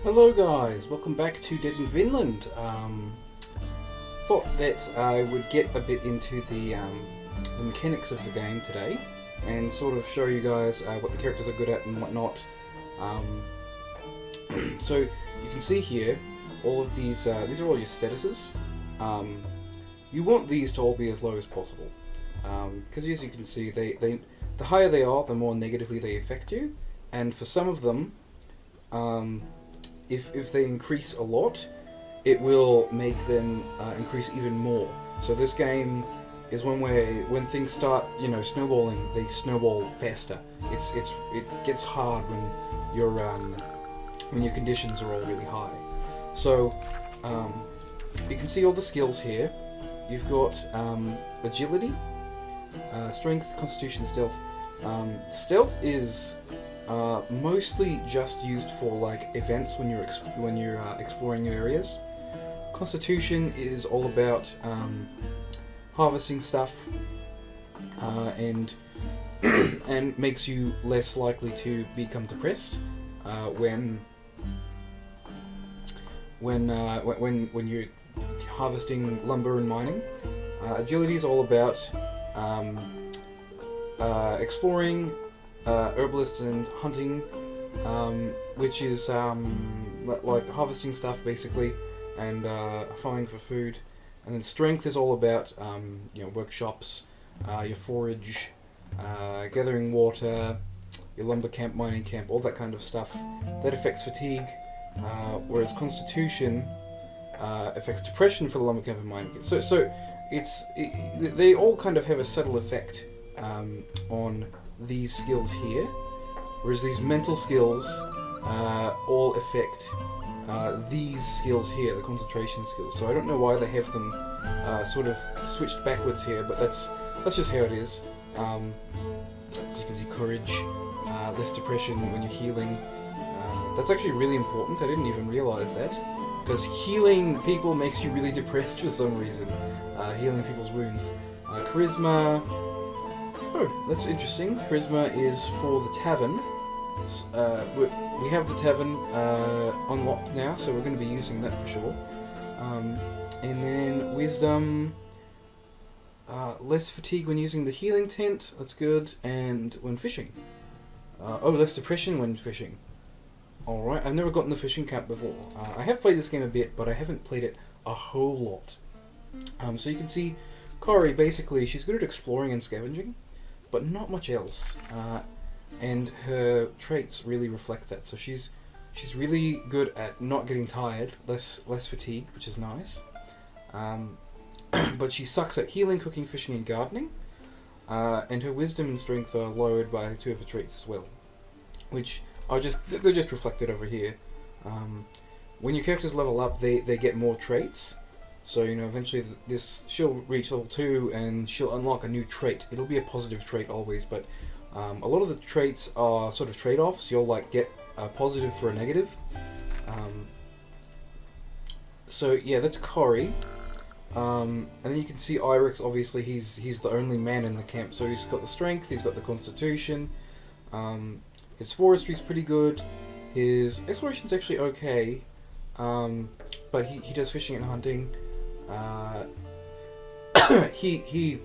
Hello guys, welcome back to Dead in Vinland. Thought that I would get a bit into the mechanics of the game today and sort of show you guys what the characters are good at and whatnot. So you can see here all of these are all your statuses. You want these to all be as low as possible because as you can see the higher they are, the more negatively they affect you, and for some of them if they increase a lot, it will make them increase even more. So this game is one where when things start, snowballing, they snowball faster. It gets hard when your conditions are all really high. So you can see all the skills here. You've got agility, strength, constitution, stealth. Stealth is mostly just used for like events when you're exploring new areas. Constitution is all about harvesting stuff and and makes you less likely to become depressed when you're harvesting lumber and mining. Agility is all about exploring, herbalist and hunting, which is like harvesting stuff basically, and farming for food. And then strength is all about workshops, your forage, gathering water, your lumber camp, mining camp, all that kind of stuff. That affects fatigue, whereas constitution affects depression for the lumber camp and mining camp. So they all kind of have a subtle effect on these skills here, whereas these mental skills all affect these skills here, the concentration skills. So I don't know why they have them sort of switched backwards here, but that's just how it is. As you can see, courage, less depression when you're healing. That's actually really important. I didn't even realize that, because healing people makes you really depressed for some reason. Healing people's wounds. Charisma. Oh, that's interesting. Charisma is for the tavern. We have the tavern unlocked now, so we're going to be using that for sure. And then wisdom, less fatigue when using the healing tent, that's good, and when fishing. Less depression when fishing. Alright, I've never gotten the fishing camp before. I have played this game a bit, but I haven't played it a whole lot. So you can see Corey, basically, she's good at exploring and scavenging, but not much else. And her traits really reflect that. So she's really good at not getting tired, less fatigue, which is nice. But she sucks at healing, cooking, fishing, and gardening. And her wisdom and strength are lowered by two of her traits as well, which they're just reflected over here. When your characters level up, they get more traits. So eventually she'll reach level 2 and she'll unlock a new trait. It'll be a positive trait always, but a lot of the traits are sort of trade-offs. You'll like get a positive for a negative. So yeah, that's Corey. And then you can see Irix. Obviously, he's the only man in the camp. So he's got the strength. He's got the constitution. His forestry's pretty good. His exploration's actually okay. But he does fishing and hunting. He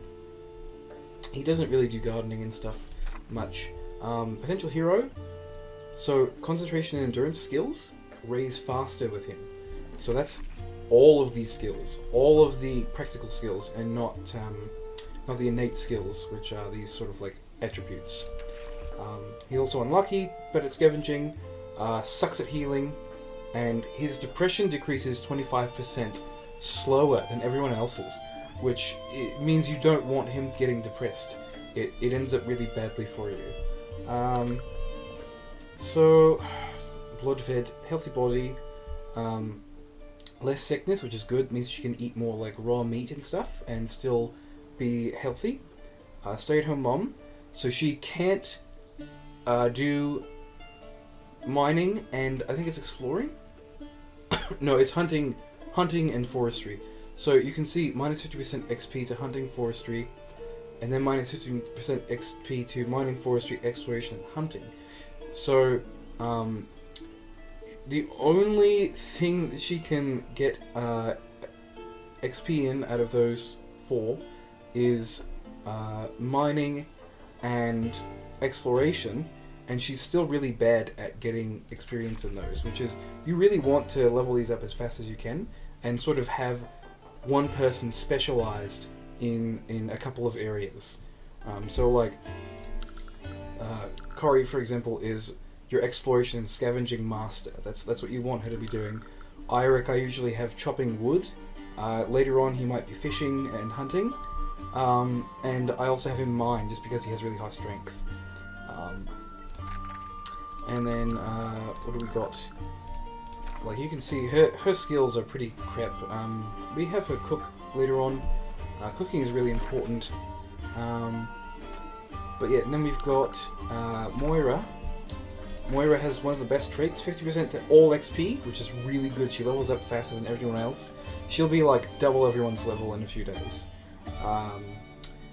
doesn't really do gardening and stuff much. Potential hero. So concentration and endurance skills raise faster with him. So that's all of these skills, all of the practical skills, and not the innate skills, which are these sort of like attributes. He's also unlucky, but at scavenging, sucks at healing, and his depression decreases 25% slower than everyone else's, which it means you don't want him getting depressed. It ends up really badly for you. So, blood-fed, healthy body, less sickness, which is good. Means she can eat more like raw meat and stuff and still be healthy. Stay-at-home mom, so she can't do mining and I think it's exploring. No, it's hunting and forestry. So you can see minus 50% XP to hunting, forestry, and then minus 15% XP to mining, forestry, exploration, and hunting. So the only thing that she can get XP in out of those 4 is mining and exploration, and she's still really bad at getting experience in those, which is, you really want to level these up as fast as you can and sort of have one person specialized in a couple of areas. So like Cory, for example, is your exploration and scavenging master. That's what you want her to be doing. Eirik, I usually have chopping wood. Later on he might be fishing and hunting. And I also have him mine just because he has really high strength. And then what do we got? Like, you can see her skills are pretty crap. We have her cook later on. Cooking is really important. But yeah, and then we've got Moira. Moira has one of the best traits, 50% to all XP, which is really good. She levels up faster than everyone else. She'll be like double everyone's level in a few days.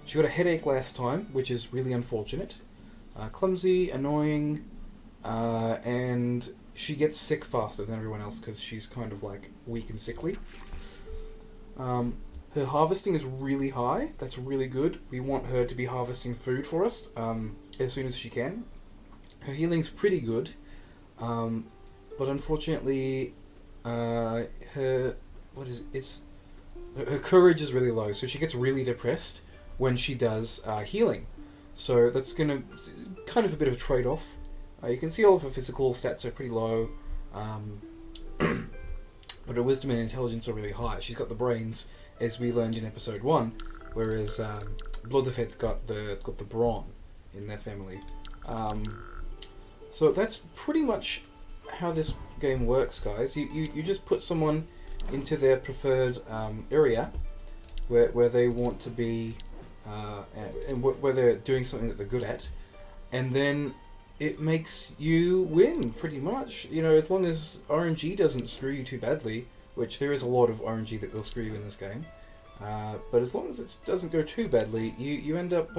She got a headache last time, which is really unfortunate. Clumsy, annoying, and she gets sick faster than everyone else because she's kind of like weak and sickly. Her harvesting is really high. That's really good. We want her to be harvesting food for us as soon as she can. Her healing's pretty good, but unfortunately, her courage is really low, so she gets really depressed when she does healing. So that's gonna kind of a bit of a trade-off. You can see all of her physical stats are pretty low, but her wisdom and intelligence are really high. She's got the brains, as we learned in episode 1, whereas Bloodefed's got the brawn in their family. So that's pretty much how this game works, guys. You just put someone into their preferred area where they want to be, and where they're doing something that they're good at, and then it makes you win, pretty much. You know, as long as RNG doesn't screw you too badly, which there is a lot of RNG that will screw you in this game, but as long as it doesn't go too badly, you end up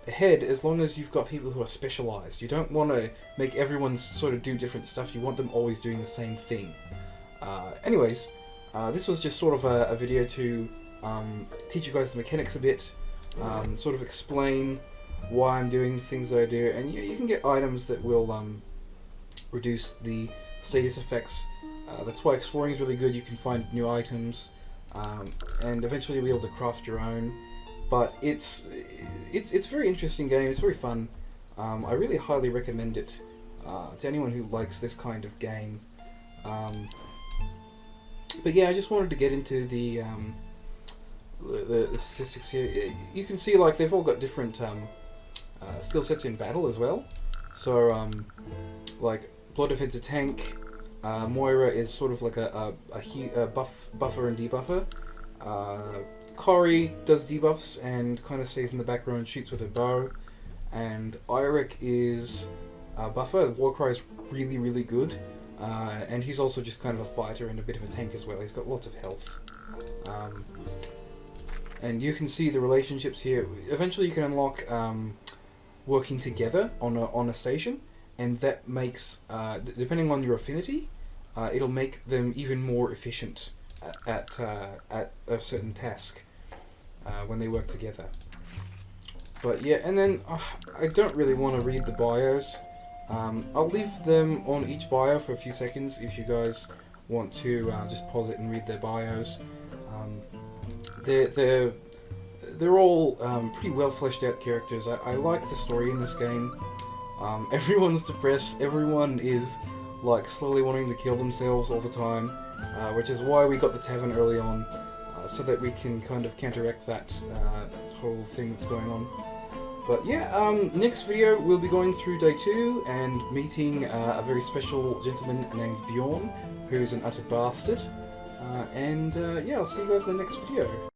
ahead, as long as you've got people who are specialised. You don't want to make everyone sort of do different stuff, you want them always doing the same thing. Anyways, this was just sort of a video to teach you guys the mechanics a bit, sort of explain why I'm doing the things that I do, and you can get items that will reduce the status effects. That's why exploring is really good. You can find new items, and eventually you'll be able to craft your own. But it's a very interesting game. It's very fun. I really highly recommend it to anyone who likes this kind of game. But yeah, I just wanted to get into the statistics here. You can see, like, they've all got different skill sets in battle as well. So like Bloodefed's a tank. Moira is sort of like a buffer and debuffer. Cory does debuffs and kind of stays in the back row and shoots with her bow. And Eirik is a buffer. Warcry is really, really good. And he's also just kind of a fighter and a bit of a tank as well. He's got lots of health. And you can see the relationships here. Eventually you can unlock working together on a station, and that makes, depending on your affinity, it'll make them even more efficient at a certain task when they work together. But yeah, and then I don't really want to read the bios. I'll leave them on each bio for a few seconds if you guys want to just pause it and read their bios. They're all pretty well fleshed out characters. I like the story in this game. Everyone's depressed. Everyone is like slowly wanting to kill themselves all the time, which is why we got the tavern early on, so that we can kind of counteract that whole thing that's going on. But yeah, next video we'll be going through day 2 and meeting a very special gentleman named Bjorn, who's an utter bastard. Yeah, I'll see you guys in the next video.